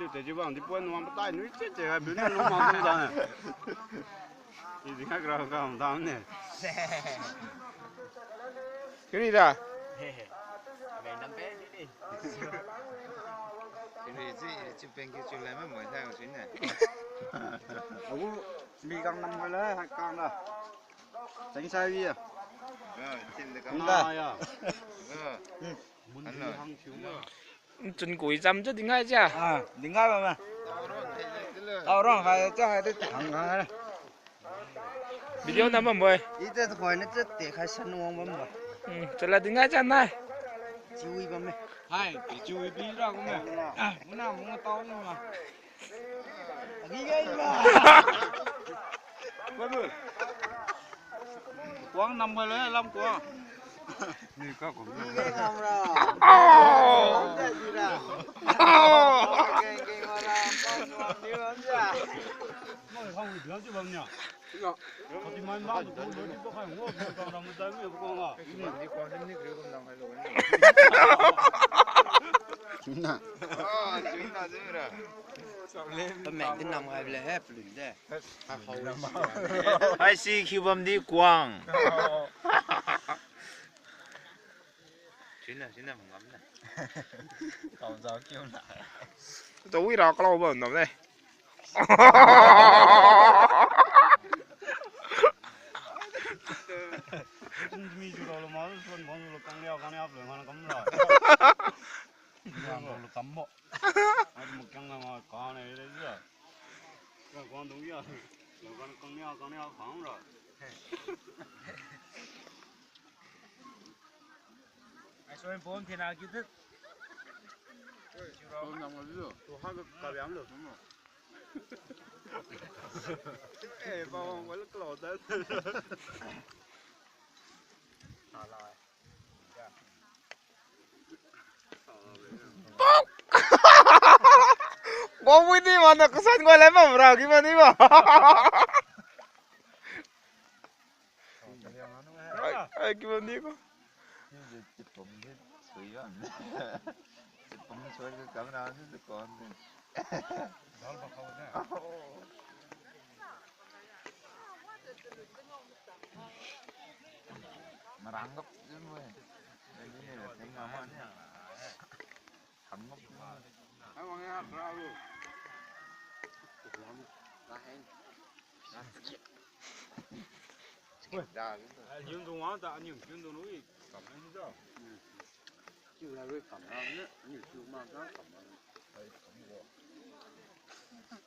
你这就往你不弄不带，你这还别弄忙弄的。你这看个干当呢？Cái gì ra? Về năm bé đi. Cái này chứ bên kia chưa lấy mấy mười thay của chuyến này. mì càng năm rồi đấy, hai càng đó. Tránh sai đi à? Xin được Không ta. Muốn đi hàng thiếu mà. Chuẩn cuối dăm chứ tính ngay chứ? À, tính ngay mà. Tao rồi phải cho hai đứa thằng này. Video nằm ở mười. Ý thế thôi nó chết để khai sân uống bấm mà. Trở lại tính ngay chân này. Chui bấm này. Hai, bị chui bí ra cũng mẹ. À, bữa nào muốn to nhưng mà. Đi ngay mà. Quên rồi. Quán 50 lấy 25 của. Đi có cũng đi ngay không rồi. Không ra gì đâu. Cái mà làm con ngon như lắm nha. Mọi không được chứ bấm nhỉ. Có thì mai bán được cũng được có phải không? Còn làm tới mới con à. Đi qua đến nước rượu không làm hay luôn. Chúng nè. Chuyến nào dữ rồi. Tao mẹ cái nằm hay là hết lửng đấy. I see Cuban đi quang. Chuyến nào không ngắm này. Còn gió kêu lại. Tối ra có lâu bẩn lắm đây. mi chú đâu mà xuân phong lúc căng leo rồi nó cắm rồi. Nó cắm bộ. Một căng mà có này đấy chứ. Cái con đúng chưa? Nó con căng leo phẳng rồi. Ai số em phone thì nào kêu thức. Không nằm ở dưới. Tôi hai cái cà béo được đúng không? Ê, bao quay lúc lò tới. Có vui đi mà nó có sân quay lấy mà ra cái mà đi mà. Ai cái mà đi có. Chụp bóng hết suy lắm. Chụp bóng suy cái camera nó còn. Đó là không đấy. Mà răng gấp chứ mày. Đây là thấy ngon hơn. Thấm gấp. Ai mà nghe hát ra luôn. Nhưng tôi nói ta nhưng chuyên tôi nói cảm thấy sao? Chứ là cái cảm giác nữa, nhiều chú mà nó cảm giác.